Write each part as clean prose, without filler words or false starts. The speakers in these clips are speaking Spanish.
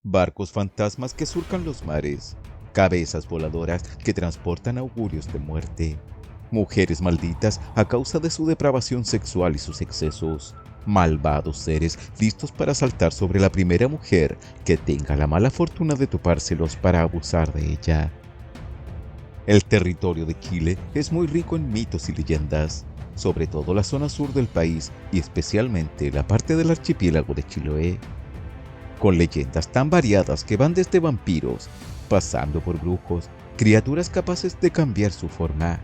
barcos fantasmas que surcan los mares, cabezas voladoras que transportan augurios de muerte, mujeres malditas a causa de su depravación sexual y sus excesos, malvados seres listos para saltar sobre la primera mujer que tenga la mala fortuna de topárselos para abusar de ella. El territorio de Chile es muy rico en mitos y leyendas, sobre todo la zona sur del país y especialmente la parte del archipiélago de Chiloé, con leyendas tan variadas que van desde vampiros, pasando por brujos, criaturas capaces de cambiar su forma,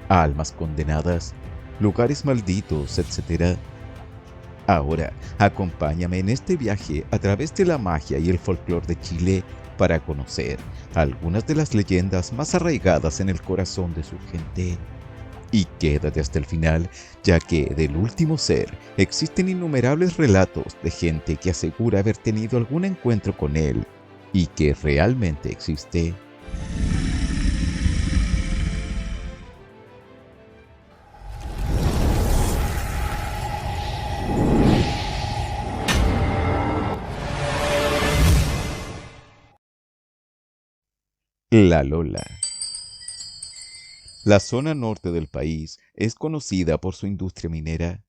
almas condenadas, lugares malditos, etc. Ahora, acompáñame en este viaje a través de la magia y el folclore de Chile para conocer algunas de las leyendas más arraigadas en el corazón de su gente. Y quédate hasta el final, ya que del último ser existen innumerables relatos de gente que asegura haber tenido algún encuentro con él y que realmente existe. La Lola. La zona norte del país es conocida por su industria minera.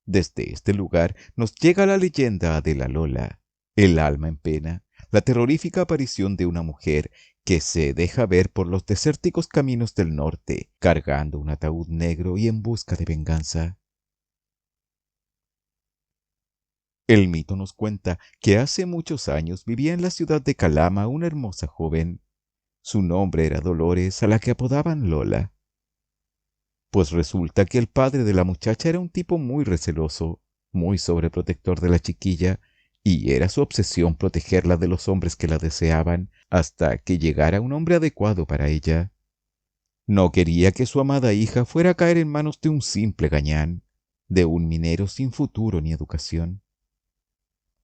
Desde este lugar nos llega la leyenda de la Lola, el alma en pena, la terrorífica aparición de una mujer que se deja ver por los desérticos caminos del norte, cargando un ataúd negro y en busca de venganza. El mito nos cuenta que hace muchos años vivía en la ciudad de Calama una hermosa joven. Su nombre era Dolores, a la que apodaban Lola. Pues resulta que el padre de la muchacha era un tipo muy receloso, muy sobreprotector de la chiquilla, y era su obsesión protegerla de los hombres que la deseaban hasta que llegara un hombre adecuado para ella. No quería que su amada hija fuera a caer en manos de un simple gañán, de un minero sin futuro ni educación.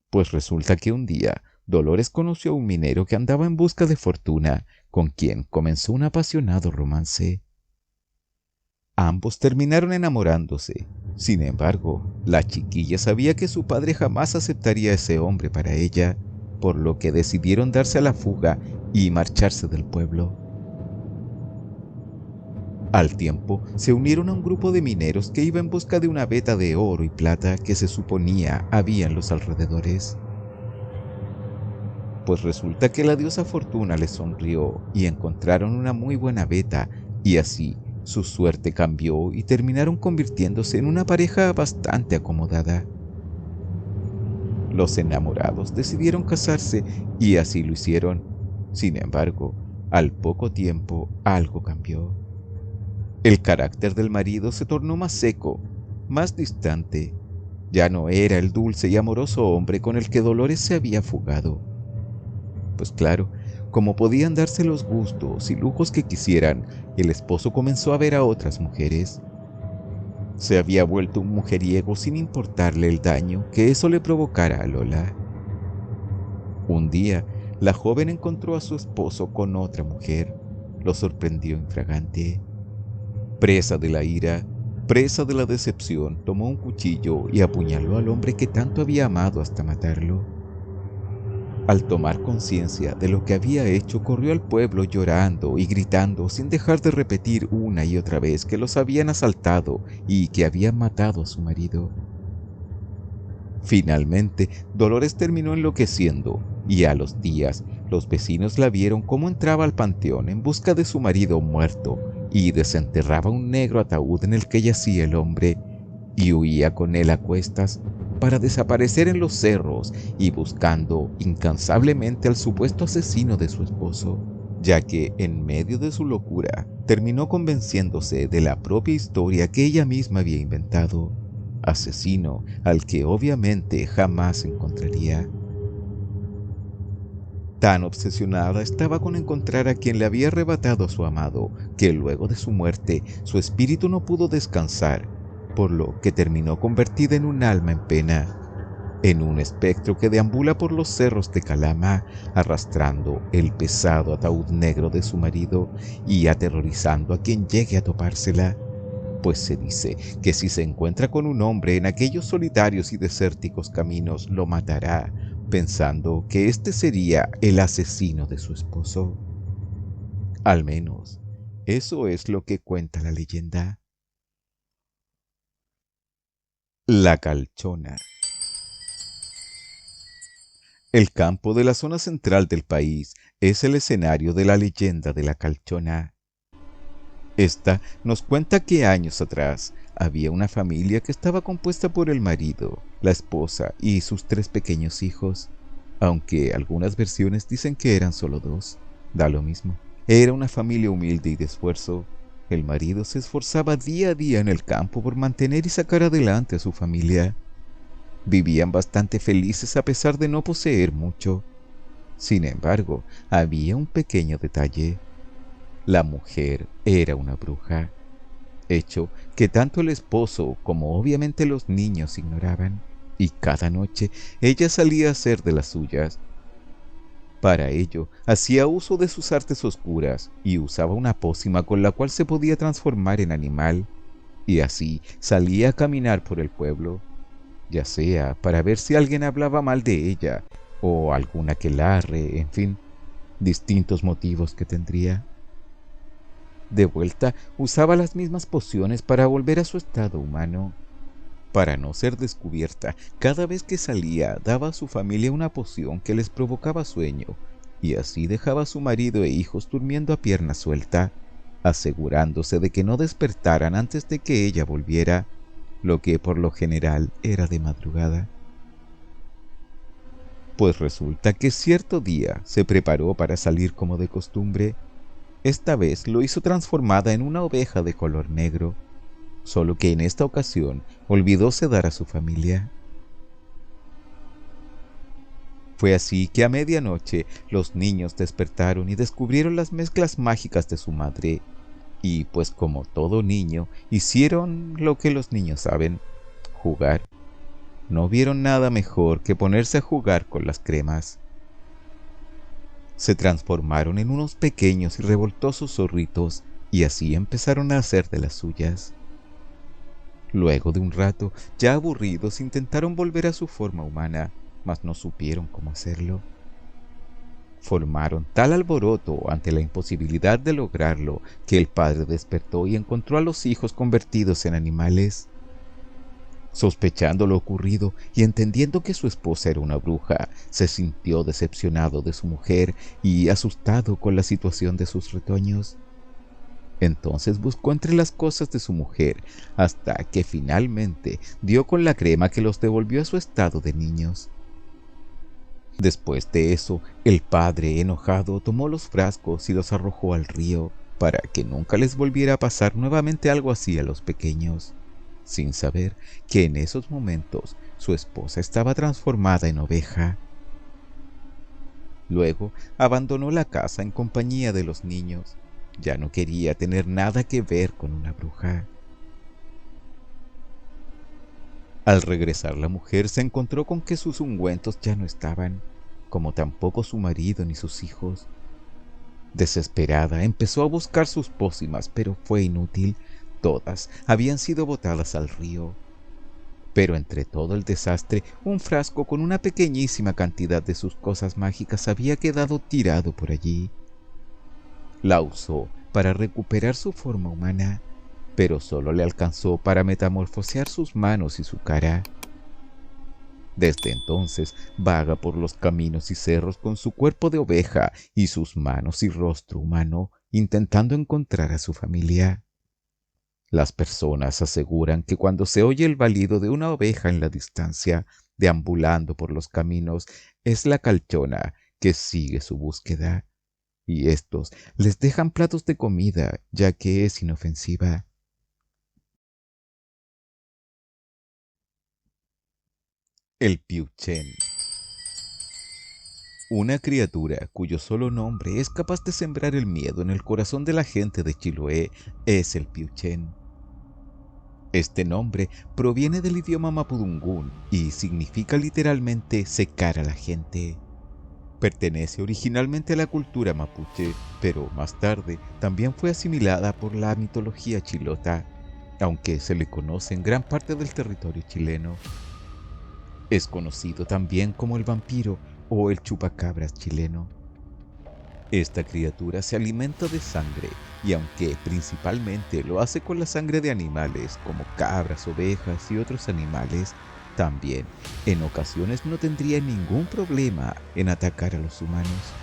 Pues resulta que un día Dolores conoció a un minero que andaba en busca de fortuna, con quien comenzó un apasionado romance. Ambos terminaron enamorándose. Sin embargo, la chiquilla sabía que su padre jamás aceptaría a ese hombre para ella, por lo que decidieron darse a la fuga y marcharse del pueblo. Al tiempo, se unieron a un grupo de mineros que iba en busca de una veta de oro y plata que se suponía había en los alrededores. Pues resulta que la diosa Fortuna les sonrió y encontraron una muy buena veta, y así su suerte cambió y terminaron convirtiéndose en una pareja bastante acomodada. Los enamorados decidieron casarse y así lo hicieron. Sin embargo, al poco tiempo algo cambió. El carácter del marido se tornó más seco, más distante. Ya no era el dulce y amoroso hombre con el que Dolores se había fugado. Pues claro, como podían darse los gustos y lujos que quisieran, el esposo comenzó a ver a otras mujeres. Se había vuelto un mujeriego sin importarle el daño que eso le provocara a Lola. Un día, la joven encontró a su esposo con otra mujer. Lo sorprendió infragante. Presa de la ira, presa de la decepción, tomó un cuchillo y apuñaló al hombre que tanto había amado hasta matarlo. Al tomar conciencia de lo que había hecho, corrió al pueblo llorando y gritando sin dejar de repetir una y otra vez que los habían asaltado y que habían matado a su marido. Finalmente, Dolores terminó enloqueciendo y a los días los vecinos la vieron cómo entraba al panteón en busca de su marido muerto y desenterraba un negro ataúd en el que yacía el hombre y huía con él a cuestas para desaparecer en los cerros y buscando incansablemente al supuesto asesino de su esposo, ya que en medio de su locura terminó convenciéndose de la propia historia que ella misma había inventado, asesino al que obviamente jamás encontraría. Tan obsesionada estaba con encontrar a quien le había arrebatado a su amado, que luego de su muerte su espíritu no pudo descansar, por lo que terminó convertida en un alma en pena, en un espectro que deambula por los cerros de Calama, arrastrando el pesado ataúd negro de su marido y aterrorizando a quien llegue a topársela, pues se dice que si se encuentra con un hombre en aquellos solitarios y desérticos caminos, lo matará, pensando que este sería el asesino de su esposo. Al menos, eso es lo que cuenta la leyenda. La Calchona. El campo de la zona central del país es el escenario de la leyenda de la Calchona. Esta nos cuenta que años atrás había una familia que estaba compuesta por el marido, la esposa y sus 3 pequeños hijos, aunque algunas versiones dicen que eran solo 2, da lo mismo. Era una familia humilde y de esfuerzo. El marido se esforzaba día a día en el campo por mantener y sacar adelante a su familia. Vivían bastante felices a pesar de no poseer mucho. Sin embargo, había un pequeño detalle. La mujer era una bruja, hecho que tanto el esposo como obviamente los niños ignoraban, y cada noche ella salía a hacer de las suyas. Para ello, hacía uso de sus artes oscuras y usaba una pócima con la cual se podía transformar en animal, y así salía a caminar por el pueblo, ya sea para ver si alguien hablaba mal de ella o algún aquelarre, en fin, distintos motivos que tendría. De vuelta, usaba las mismas pociones para volver a su estado humano. Para no ser descubierta, cada vez que salía daba a su familia una poción que les provocaba sueño, y así dejaba a su marido e hijos durmiendo a pierna suelta, asegurándose de que no despertaran antes de que ella volviera, lo que por lo general era de madrugada. Pues resulta que cierto día se preparó para salir como de costumbre. Esta vez lo hizo transformada en una oveja de color negro, solo que en esta ocasión olvidó sedar a su familia. Fue así que a medianoche los niños despertaron y descubrieron las mezclas mágicas de su madre, y pues como todo niño, hicieron lo que los niños saben: jugar. No vieron nada mejor que ponerse a jugar con las cremas. Se transformaron en unos pequeños y revoltosos zorritos y así empezaron a hacer de las suyas. Luego de un rato, ya aburridos, intentaron volver a su forma humana, mas no supieron cómo hacerlo. Formaron tal alboroto ante la imposibilidad de lograrlo que el padre despertó y encontró a los hijos convertidos en animales. Sospechando lo ocurrido y entendiendo que su esposa era una bruja, se sintió decepcionado de su mujer y asustado con la situación de sus retoños. Entonces buscó entre las cosas de su mujer hasta que finalmente dio con la crema que los devolvió a su estado de niños. Después de eso, el padre, enojado, tomó los frascos y los arrojó al río para que nunca les volviera a pasar nuevamente algo así a los pequeños, sin saber que en esos momentos su esposa estaba transformada en oveja. Luego abandonó la casa en compañía de los niños. Ya no quería tener nada que ver con una bruja. Al regresar la mujer se encontró con que sus ungüentos ya no estaban, como tampoco su marido ni sus hijos. Desesperada, empezó a buscar sus pócimas, pero fue inútil. Todas habían sido botadas al río. Pero entre todo el desastre, un frasco con una pequeñísima cantidad de sus cosas mágicas había quedado tirado por allí. La usó para recuperar su forma humana, pero solo le alcanzó para metamorfosear sus manos y su cara. Desde entonces vaga por los caminos y cerros con su cuerpo de oveja y sus manos y rostro humano, intentando encontrar a su familia. Las personas aseguran que cuando se oye el balido de una oveja en la distancia, deambulando por los caminos, es la Calchona que sigue su búsqueda, y estos les dejan platos de comida, ya que es inofensiva. El Piuchén. Una criatura cuyo solo nombre es capaz de sembrar el miedo en el corazón de la gente de Chiloé es el Piuchén. Este nombre proviene del idioma mapudungún y significa literalmente secar a la gente. Pertenece originalmente a la cultura mapuche, pero más tarde también fue asimilada por la mitología chilota, aunque se le conoce en gran parte del territorio chileno. Es conocido también como el vampiro o el chupacabras chileno. Esta criatura se alimenta de sangre y aunque principalmente lo hace con la sangre de animales como cabras, ovejas y otros animales, también en ocasiones no tendría ningún problema en atacar a los humanos.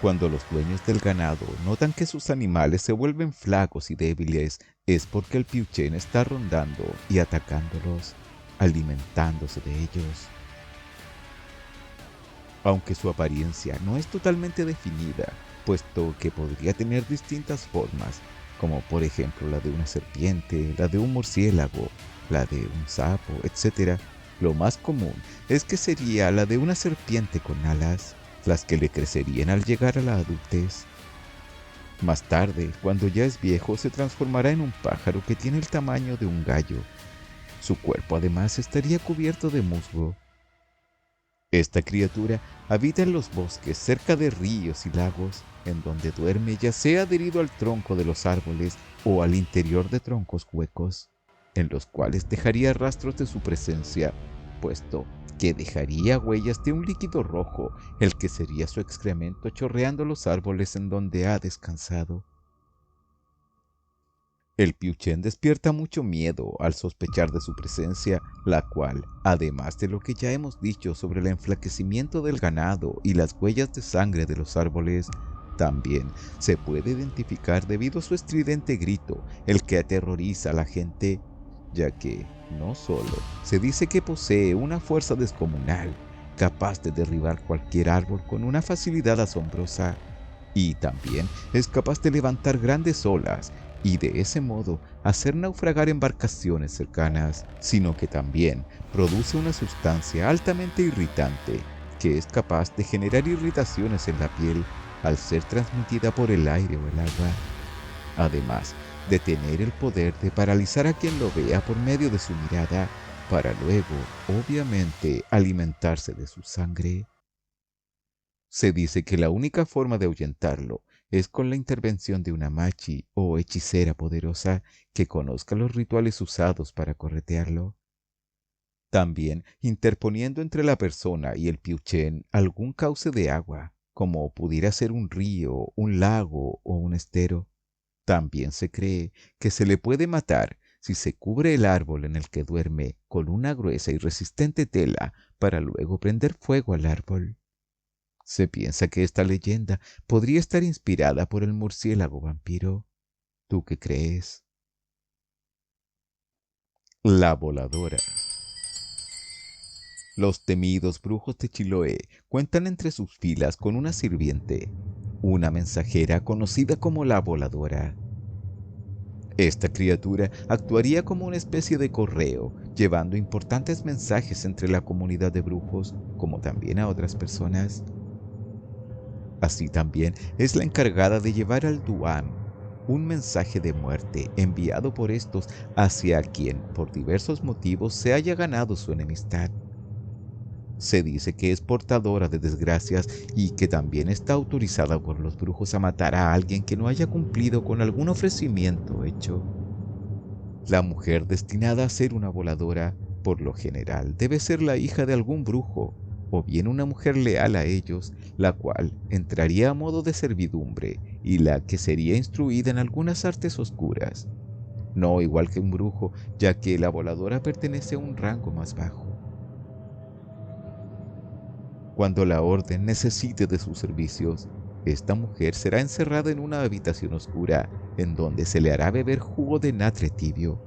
Cuando los dueños del ganado notan que sus animales se vuelven flacos y débiles, es porque el piuchén está rondando y atacándolos, alimentándose de ellos. Aunque su apariencia no es totalmente definida, puesto que podría tener distintas formas, como por ejemplo la de una serpiente, la de un murciélago, la de un sapo, etc. Lo más común es que sería la de una serpiente con alas, las que le crecerían al llegar a la adultez. Más tarde, cuando ya es viejo, se transformará en un pájaro que tiene el tamaño de un gallo. Su cuerpo además estaría cubierto de musgo. Esta criatura habita en los bosques cerca de ríos y lagos, en donde duerme ya sea adherido al tronco de los árboles o al interior de troncos huecos, en los cuales dejaría rastros de su presencia, puesto que dejaría huellas de un líquido rojo, el que sería su excremento chorreando los árboles en donde ha descansado. El piuchén despierta mucho miedo al sospechar de su presencia, la cual, además de lo que ya hemos dicho sobre el enflaquecimiento del ganado y las huellas de sangre de los árboles, también se puede identificar debido a su estridente grito, el que aterroriza a la gente, ya que no solo se dice que posee una fuerza descomunal, capaz de derribar cualquier árbol con una facilidad asombrosa, y también es capaz de levantar grandes olas y de ese modo hacer naufragar embarcaciones cercanas, sino que también produce una sustancia altamente irritante que es capaz de generar irritaciones en la piel al ser transmitida por el aire o el agua, además de tener el poder de paralizar a quien lo vea por medio de su mirada, para luego, obviamente, alimentarse de su sangre. Se dice que la única forma de ahuyentarlo es con la intervención de una machi o hechicera poderosa que conozca los rituales usados para corretearlo. También interponiendo entre la persona y el piuchén algún cauce de agua, como pudiera ser un río, un lago o un estero. También se cree que se le puede matar si se cubre el árbol en el que duerme con una gruesa y resistente tela para luego prender fuego al árbol. Se piensa que esta leyenda podría estar inspirada por el murciélago vampiro. ¿Tú qué crees? La voladora. Los temidos brujos de Chiloé cuentan entre sus filas con una sirviente, una mensajera conocida como la voladora. Esta criatura actuaría como una especie de correo, llevando importantes mensajes entre la comunidad de brujos, como también a otras personas. Así también es la encargada de llevar al Duam un mensaje de muerte enviado por estos hacia quien, por diversos motivos, se haya ganado su enemistad. Se dice que es portadora de desgracias y que también está autorizada por los brujos a matar a alguien que no haya cumplido con algún ofrecimiento hecho. La mujer destinada a ser una voladora, por lo general, debe ser la hija de algún brujo, o bien una mujer leal a ellos, la cual entraría a modo de servidumbre y la que sería instruida en algunas artes oscuras. No igual que un brujo, ya que la voladora pertenece a un rango más bajo. Cuando la orden necesite de sus servicios, esta mujer será encerrada en una habitación oscura en donde se le hará beber jugo de natre tibio,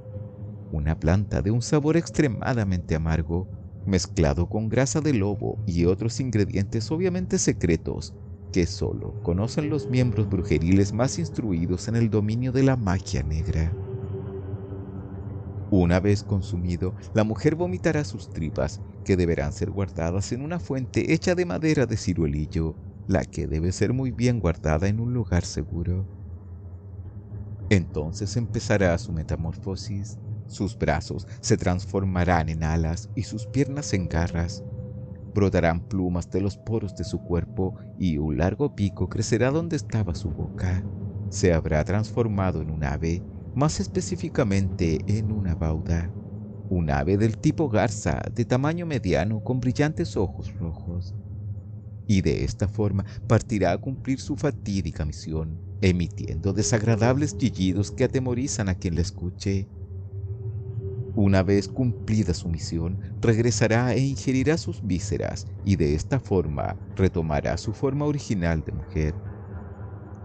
una planta de un sabor extremadamente amargo, mezclado con grasa de lobo y otros ingredientes obviamente secretos que solo conocen los miembros brujeriles más instruidos en el dominio de la magia negra. Una vez consumido, la mujer vomitará sus tripas, que deberán ser guardadas en una fuente hecha de madera de ciruelillo, la que debe ser muy bien guardada en un lugar seguro. Entonces empezará su metamorfosis. Sus brazos se transformarán en alas y sus piernas en garras. Brotarán plumas de los poros de su cuerpo y un largo pico crecerá donde estaba su boca. Se habrá transformado en un ave, más específicamente en una bauda, un ave del tipo garza de tamaño mediano con brillantes ojos rojos. Y de esta forma partirá a cumplir su fatídica misión, emitiendo desagradables chillidos que atemorizan a quien la escuche. Una vez cumplida su misión, regresará e ingerirá sus vísceras y de esta forma retomará su forma original de mujer.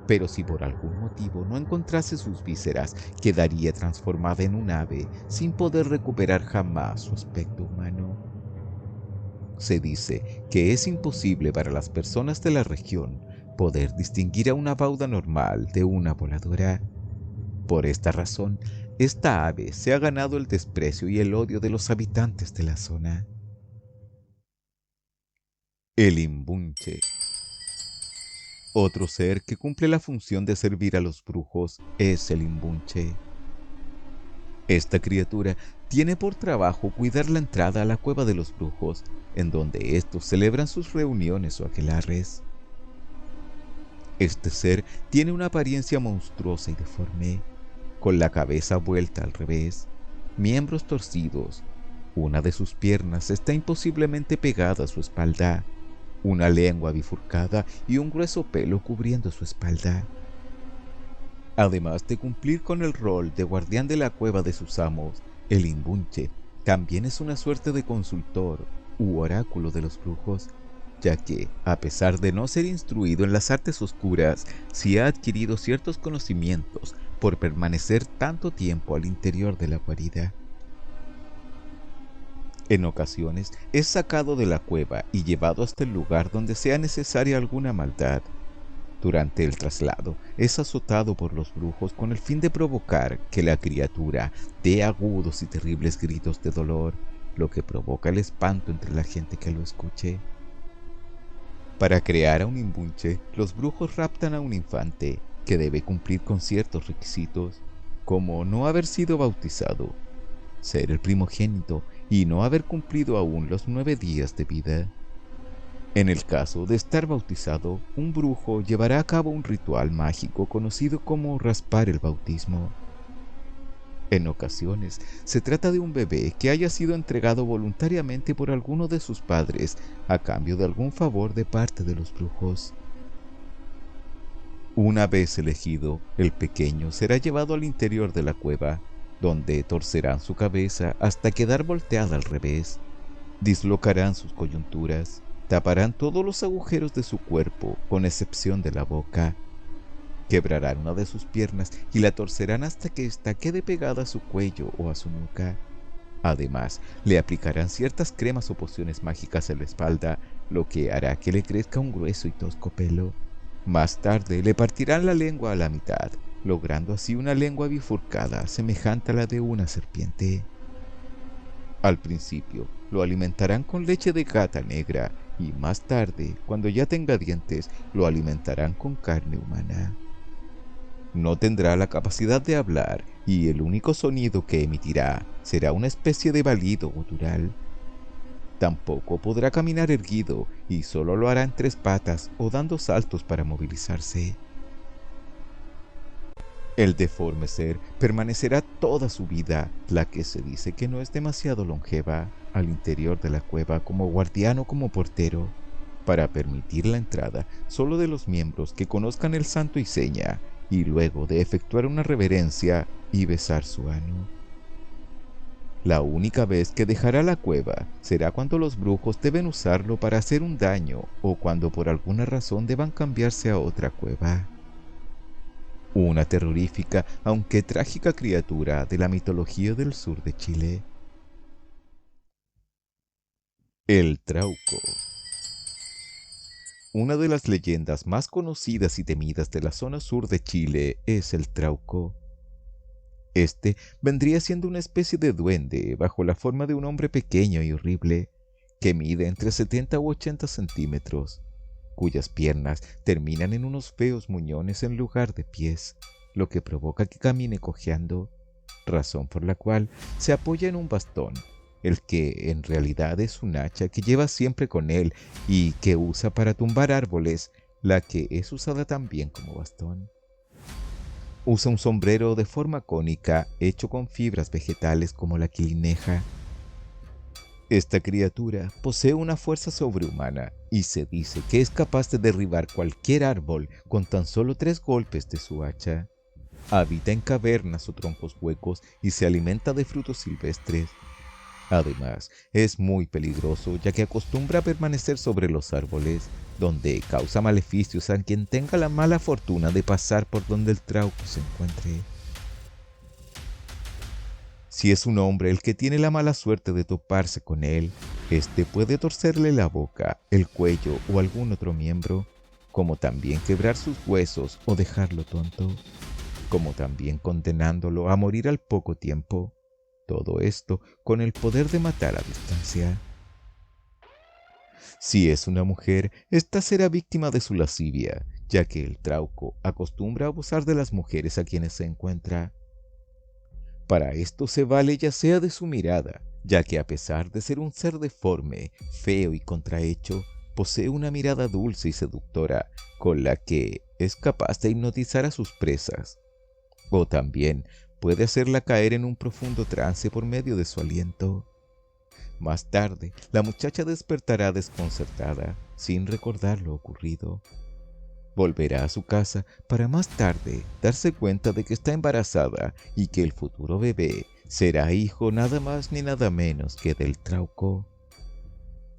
Pero si por algún motivo no encontrase sus vísceras, quedaría transformada en un ave sin poder recuperar jamás su aspecto humano. Se dice que es imposible para las personas de la región poder distinguir a una bauda normal de una voladora. Por esta razón, esta ave se ha ganado el desprecio y el odio de los habitantes de la zona. El imbunche. Otro ser que cumple la función de servir a los brujos es el imbunche. Esta criatura tiene por trabajo cuidar la entrada a la cueva de los brujos, en donde estos celebran sus reuniones o aquelarres. Este ser tiene una apariencia monstruosa y deforme, con la cabeza vuelta al revés, miembros torcidos, una de sus piernas está imposiblemente pegada a su espalda, una lengua bifurcada y un grueso pelo cubriendo su espalda. Además de cumplir con el rol de guardián de la cueva de sus amos, el imbunche también es una suerte de consultor u oráculo de los brujos, ya que, a pesar de no ser instruido en las artes oscuras, sí ha adquirido ciertos conocimientos por permanecer tanto tiempo al interior de la guarida. En ocasiones es sacado de la cueva y llevado hasta el lugar donde sea necesaria alguna maldad. Durante el traslado es azotado por los brujos con el fin de provocar que la criatura dé agudos y terribles gritos de dolor, lo que provoca el espanto entre la gente que lo escuche. Para crear a un imbunche, los brujos raptan a un infante que debe cumplir con ciertos requisitos, como no haber sido bautizado, ser el primogénito y no haber cumplido aún los 9 días de vida. En el caso de estar bautizado, un brujo llevará a cabo un ritual mágico conocido como raspar el bautismo. En ocasiones, se trata de un bebé que haya sido entregado voluntariamente por alguno de sus padres a cambio de algún favor de parte de los brujos. Una vez elegido, el pequeño será llevado al interior de la cueva, donde torcerán su cabeza hasta quedar volteada al revés, dislocarán sus coyunturas, taparán todos los agujeros de su cuerpo, con excepción de la boca, quebrarán una de sus piernas y la torcerán hasta que ésta quede pegada a su cuello o a su nuca. Además, le aplicarán ciertas cremas o pociones mágicas en la espalda, lo que hará que le crezca un grueso y tosco pelo. Más tarde le partirán la lengua a la mitad, logrando así una lengua bifurcada semejante a la de una serpiente. Al principio, lo alimentarán con leche de gata negra y más tarde, cuando ya tenga dientes, lo alimentarán con carne humana. No tendrá la capacidad de hablar y el único sonido que emitirá será una especie de balido gutural. Tampoco podrá caminar erguido y solo lo hará en 3 patas o dando saltos para movilizarse. El deforme ser permanecerá toda su vida, la que se dice que no es demasiado longeva, al interior de la cueva como guardián o como portero, para permitir la entrada solo de los miembros que conozcan el santo y seña, y luego de efectuar una reverencia y besar su ano. La única vez que dejará la cueva será cuando los brujos deben usarlo para hacer un daño o cuando por alguna razón deban cambiarse a otra cueva. Una terrorífica, aunque trágica criatura de la mitología del sur de Chile. El Trauco. Una de las leyendas más conocidas y temidas de la zona sur de Chile es el Trauco. Este vendría siendo una especie de duende bajo la forma de un hombre pequeño y horrible, que mide entre 70 u 80 centímetros, cuyas piernas terminan en unos feos muñones en lugar de pies, lo que provoca que camine cojeando, razón por la cual se apoya en un bastón, el que en realidad es un hacha que lleva siempre con él y que usa para tumbar árboles, la que es usada también como bastón. Usa un sombrero de forma cónica hecho con fibras vegetales como la quilineja, Esta criatura posee una fuerza sobrehumana y se dice que es capaz de derribar cualquier árbol con tan solo 3 golpes de su hacha. Habita en cavernas o troncos huecos y se alimenta de frutos silvestres. Además, es muy peligroso ya que acostumbra a permanecer sobre los árboles, donde causa maleficios a quien tenga la mala fortuna de pasar por donde el trauco se encuentre. Si es un hombre el que tiene la mala suerte de toparse con él, este puede torcerle la boca, el cuello o algún otro miembro, como también quebrar sus huesos o dejarlo tonto, como también condenándolo a morir al poco tiempo. Todo esto con el poder de matar a distancia. Si es una mujer, ésta será víctima de su lascivia, ya que el trauco acostumbra a abusar de las mujeres a quienes se encuentra. Para esto se vale ya sea de su mirada, ya que a pesar de ser un ser deforme, feo y contrahecho, posee una mirada dulce y seductora con la que es capaz de hipnotizar a sus presas. O también puede hacerla caer en un profundo trance por medio de su aliento. Más tarde, la muchacha despertará desconcertada, sin recordar lo ocurrido. Volverá a su casa para más tarde darse cuenta de que está embarazada y que el futuro bebé será hijo nada más ni nada menos que del trauco.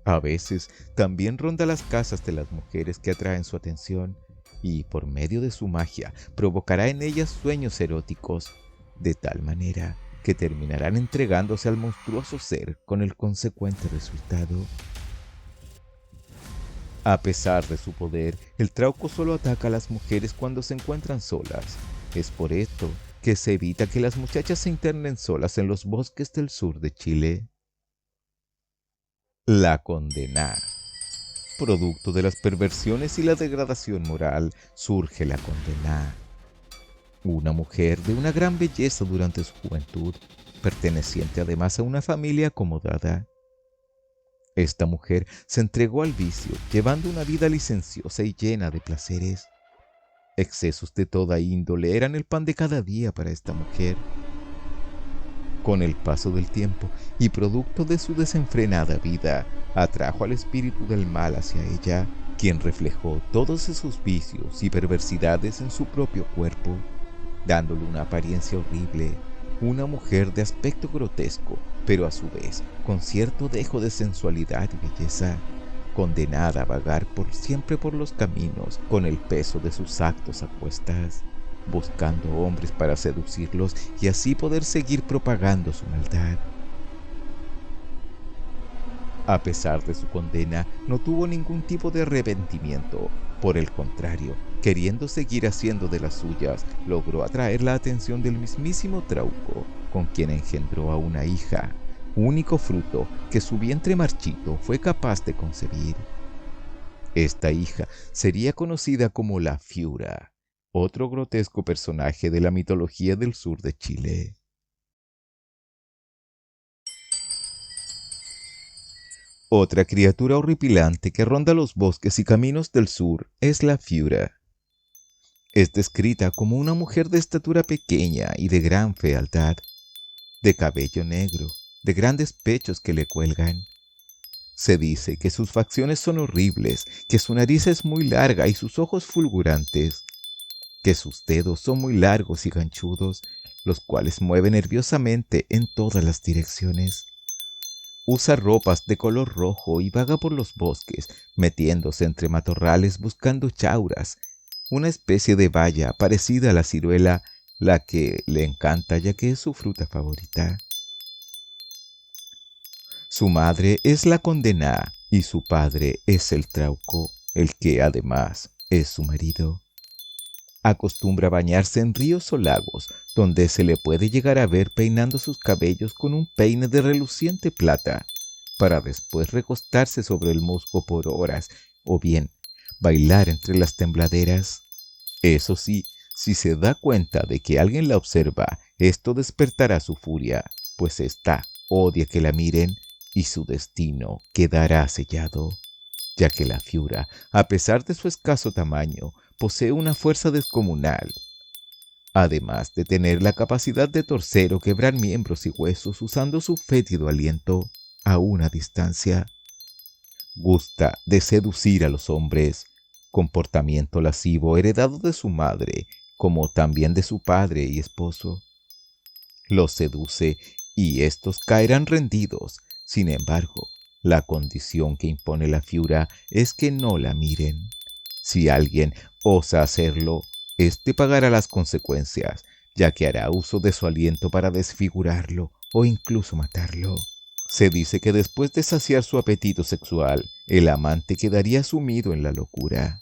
A veces también ronda las casas de las mujeres que atraen su atención y por medio de su magia provocará en ellas sueños eróticos, de tal manera que terminarán entregándose al monstruoso ser con el consecuente resultado. A pesar de su poder, el trauco solo ataca a las mujeres cuando se encuentran solas. Es por esto que se evita que las muchachas se internen solas en los bosques del sur de Chile. La condena. Producto de las perversiones y la degradación moral, surge la condena. Una mujer de una gran belleza durante su juventud, perteneciente además a una familia acomodada. Esta mujer se entregó al vicio, llevando una vida licenciosa y llena de placeres. Excesos de toda índole eran el pan de cada día para esta mujer. Con el paso del tiempo y producto de su desenfrenada vida, atrajo al espíritu del mal hacia ella, quien reflejó todos esos vicios y perversidades en su propio cuerpo, dándole una apariencia horrible, una mujer de aspecto grotesco, pero a su vez con cierto dejo de sensualidad y belleza, condenada a vagar por siempre por los caminos con el peso de sus actos a cuestas, buscando hombres para seducirlos y así poder seguir propagando su maldad. A pesar de su condena, no tuvo ningún tipo de arrepentimiento. Por el contrario, queriendo seguir haciendo de las suyas, logró atraer la atención del mismísimo Trauco, con quien engendró a una hija, único fruto que su vientre marchito fue capaz de concebir. Esta hija sería conocida como la Fiura, otro grotesco personaje de la mitología del sur de Chile. Otra criatura horripilante que ronda los bosques y caminos del sur es la Fiura. Es descrita como una mujer de estatura pequeña y de gran fealdad, de cabello negro, de grandes pechos que le cuelgan. Se dice que sus facciones son horribles, que su nariz es muy larga y sus ojos fulgurantes, que sus dedos son muy largos y ganchudos, los cuales mueve nerviosamente en todas las direcciones. Usa ropas de color rojo y vaga por los bosques, metiéndose entre matorrales buscando chauras, una especie de baya parecida a la ciruela, la que le encanta ya que es su fruta favorita. Su madre es la condenada y su padre es el trauco, el que además es su marido. Acostumbra bañarse en ríos o lagos, donde se le puede llegar a ver peinando sus cabellos con un peine de reluciente plata, para después recostarse sobre el musgo por horas, o bien bailar entre las tembladeras. Eso sí, si se da cuenta de que alguien la observa, esto despertará su furia, pues ésta odia que la miren y su destino quedará sellado, ya que la Fiura, a pesar de su escaso tamaño, posee una fuerza descomunal, además de tener la capacidad de torcer o quebrar miembros y huesos usando su fétido aliento. a una distancia. Gusta de seducir a los hombres, comportamiento lascivo heredado de su madre, como también de su padre y esposo. Los seduce y éstos caerán rendidos. Sin embargo, la condición que impone la fiura es que no la miren. Si alguien osa hacerlo, éste pagará las consecuencias, ya que hará uso de su aliento para desfigurarlo o incluso matarlo. Se dice que después de saciar su apetito sexual, el amante quedaría sumido en la locura.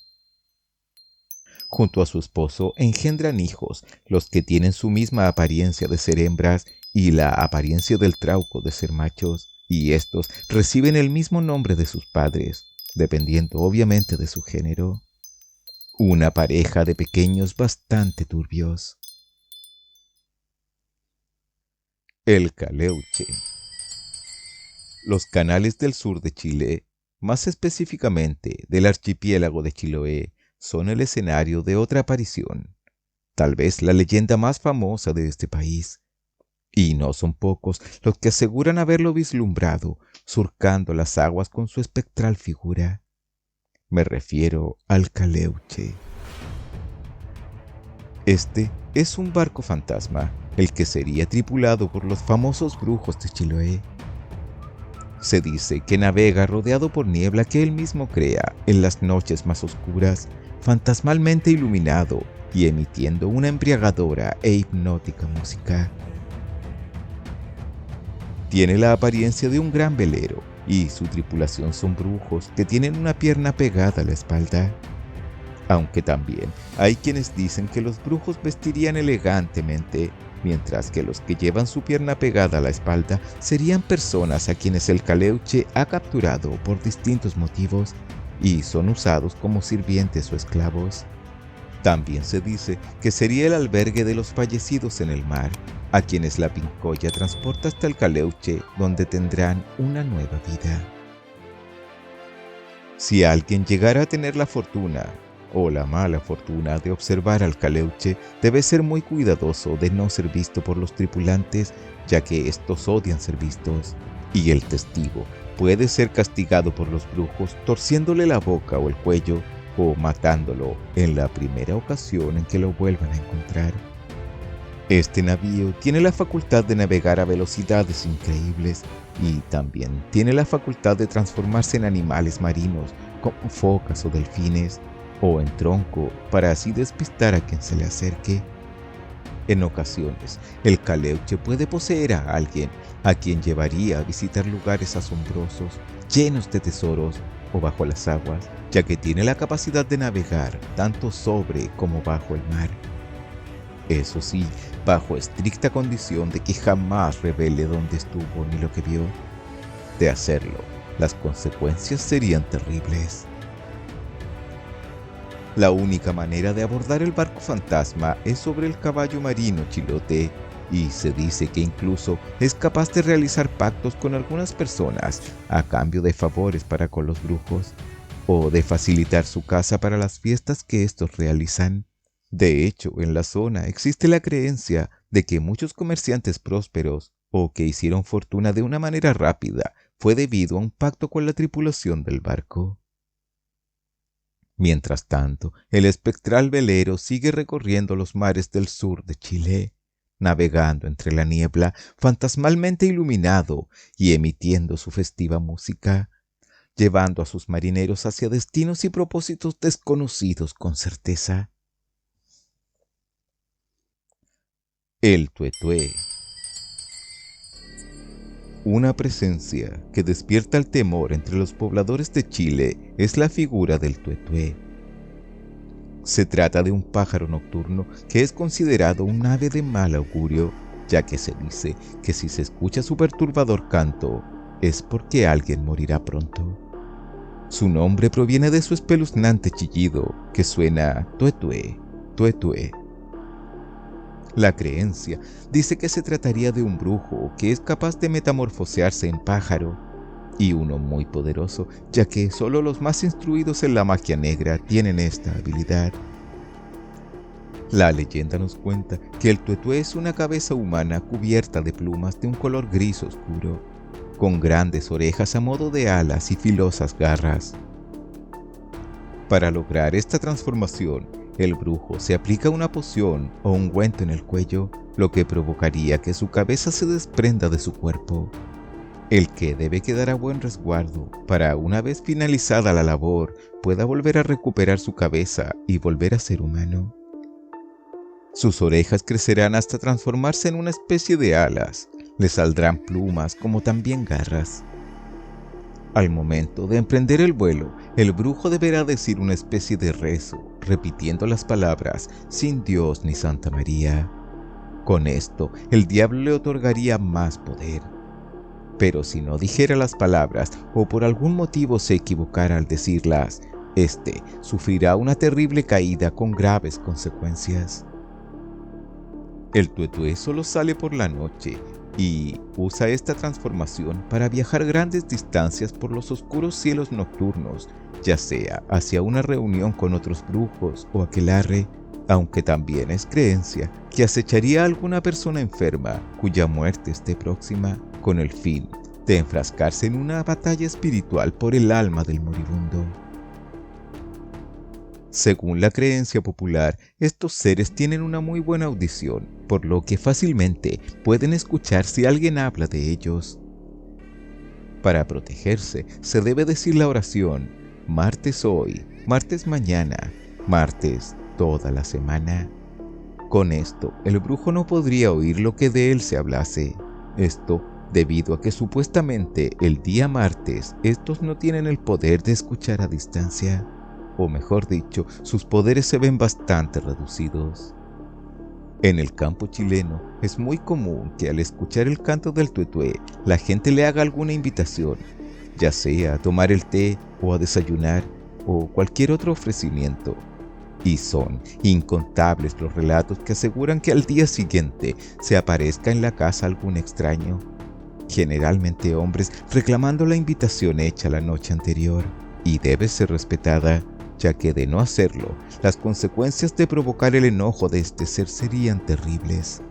Junto a su esposo engendran hijos, los que tienen su misma apariencia de ser hembras y la apariencia del trauco de ser machos, y estos reciben el mismo nombre de sus padres, dependiendo obviamente de su género. Una pareja de pequeños bastante turbios. El Caleuche. Los canales del sur de Chile, más específicamente del archipiélago de Chiloé, son el escenario de otra aparición, tal vez la leyenda más famosa de este país. Y no son pocos los que aseguran haberlo vislumbrado, surcando las aguas con su espectral figura. Me refiero al Caleuche. Este es un barco fantasma, el que sería tripulado por los famosos brujos de Chiloé. Se dice que navega rodeado por niebla que él mismo crea en las noches más oscuras, fantasmalmente iluminado y emitiendo una embriagadora e hipnótica música. Tiene la apariencia de un gran velero y su tripulación son brujos que tienen una pierna pegada a la espalda. Aunque también hay quienes dicen que los brujos vestirían elegantemente, mientras que los que llevan su pierna pegada a la espalda serían personas a quienes el Caleuche ha capturado por distintos motivos y son usados como sirvientes o esclavos. También se dice que sería el albergue de los fallecidos en el mar, a quienes la Pincoya transporta hasta el Caleuche, donde tendrán una nueva vida. Si alguien llegara a tener la fortuna o la mala fortuna de observar al Caleuche, debe ser muy cuidadoso de no ser visto por los tripulantes, ya que estos odian ser vistos, y el testigo puede ser castigado por los brujos torciéndole la boca o el cuello o matándolo en la primera ocasión en que lo vuelvan a encontrar. Este navío tiene la facultad de navegar a velocidades increíbles y también tiene la facultad de transformarse en animales marinos como focas o delfines, o en tronco para así despistar a quien se le acerque. En ocasiones, el Caleuche puede poseer a alguien a quien llevaría a visitar lugares asombrosos, llenos de tesoros o bajo las aguas, ya que tiene la capacidad de navegar tanto sobre como bajo el mar. Eso sí, bajo estricta condición de que jamás revele dónde estuvo ni lo que vio. De hacerlo, las consecuencias serían terribles. La única manera de abordar el barco fantasma es sobre el caballo marino chilote, y se dice que incluso es capaz de realizar pactos con algunas personas a cambio de favores para con los brujos, o de facilitar su casa para las fiestas que estos realizan. De hecho, en la zona existe la creencia de que muchos comerciantes prósperos o que hicieron fortuna de una manera rápida fue debido a un pacto con la tripulación del barco. Mientras tanto, el espectral velero sigue recorriendo los mares del sur de Chile, navegando entre la niebla, fantasmalmente iluminado y emitiendo su festiva música, llevando a sus marineros hacia destinos y propósitos desconocidos con certeza. El tuetué. Una presencia que despierta el temor entre los pobladores de Chile es la figura del tuetué. Se trata de un pájaro nocturno que es considerado un ave de mal augurio, ya que se dice que si se escucha su perturbador canto es porque alguien morirá pronto. Su nombre proviene de su espeluznante chillido que suena tuetué, tuetué. La creencia dice que se trataría de un brujo que es capaz de metamorfosearse en pájaro, y uno muy poderoso, ya que solo los más instruidos en la magia negra tienen esta habilidad. La leyenda nos cuenta que el tuetué es una cabeza humana cubierta de plumas de un color gris oscuro, con grandes orejas a modo de alas y filosas garras. Para lograr esta transformación, el brujo se aplica una poción o ungüento en el cuello, lo que provocaría que su cabeza se desprenda de su cuerpo, el que debe quedar a buen resguardo para, una vez finalizada la labor, pueda volver a recuperar su cabeza y volver a ser humano. Sus orejas crecerán hasta transformarse en una especie de alas, le saldrán plumas como también garras. Al momento de emprender el vuelo, el brujo deberá decir una especie de rezo, repitiendo las palabras «Sin Dios ni Santa María». Con esto, el diablo le otorgaría más poder. Pero si no dijera las palabras o por algún motivo se equivocara al decirlas, este sufrirá una terrible caída con graves consecuencias. El tuetué solo sale por la noche y usa esta transformación para viajar grandes distancias por los oscuros cielos nocturnos, ya sea hacia una reunión con otros brujos o aquelarre, aunque también es creencia que acecharía a alguna persona enferma cuya muerte esté próxima, con el fin de enfrascarse en una batalla espiritual por el alma del moribundo. Según la creencia popular, estos seres tienen una muy buena audición, por lo que fácilmente pueden escuchar si alguien habla de ellos. Para protegerse, se debe decir la oración: martes hoy, martes mañana, martes toda la semana. Con esto, el brujo no podría oír lo que de él se hablase. Esto debido a que supuestamente el día martes estos no tienen el poder de escuchar a distancia, o mejor dicho, sus poderes se ven bastante reducidos. En el campo chileno es muy común que al escuchar el canto del tuetué, la gente le haga alguna invitación, ya sea a tomar el té o a desayunar o cualquier otro ofrecimiento. Y son incontables los relatos que aseguran que al día siguiente se aparezca en la casa algún extraño, generalmente hombres, reclamando la invitación hecha la noche anterior, y debe ser respetada, ya que de no hacerlo, las consecuencias de provocar el enojo de este ser serían terribles.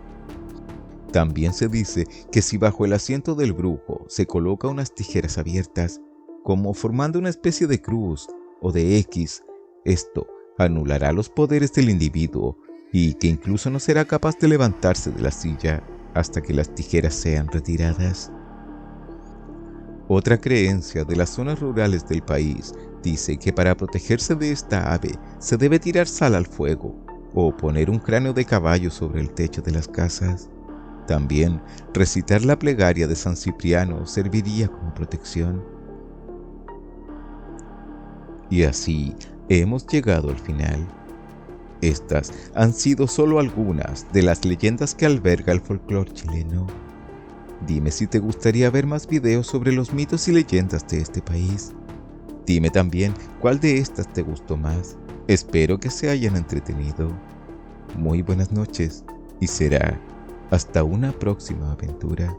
También se dice que si bajo el asiento del brujo se coloca unas tijeras abiertas, como formando una especie de cruz o de X, esto anulará los poderes del individuo y que incluso no será capaz de levantarse de la silla hasta que las tijeras sean retiradas. Otra creencia de las zonas rurales del país dice que para protegerse de esta ave se debe tirar sal al fuego o poner un cráneo de caballo sobre el techo de las casas. También recitar la plegaria de San Cipriano serviría como protección. Y así hemos llegado al final. Estas han sido solo algunas de las leyendas que alberga el folclore chileno. Dime si te gustaría ver más videos sobre los mitos y leyendas de este país. Dime también cuál de estas te gustó más. Espero que se hayan entretenido. Muy buenas noches y será hasta una próxima aventura.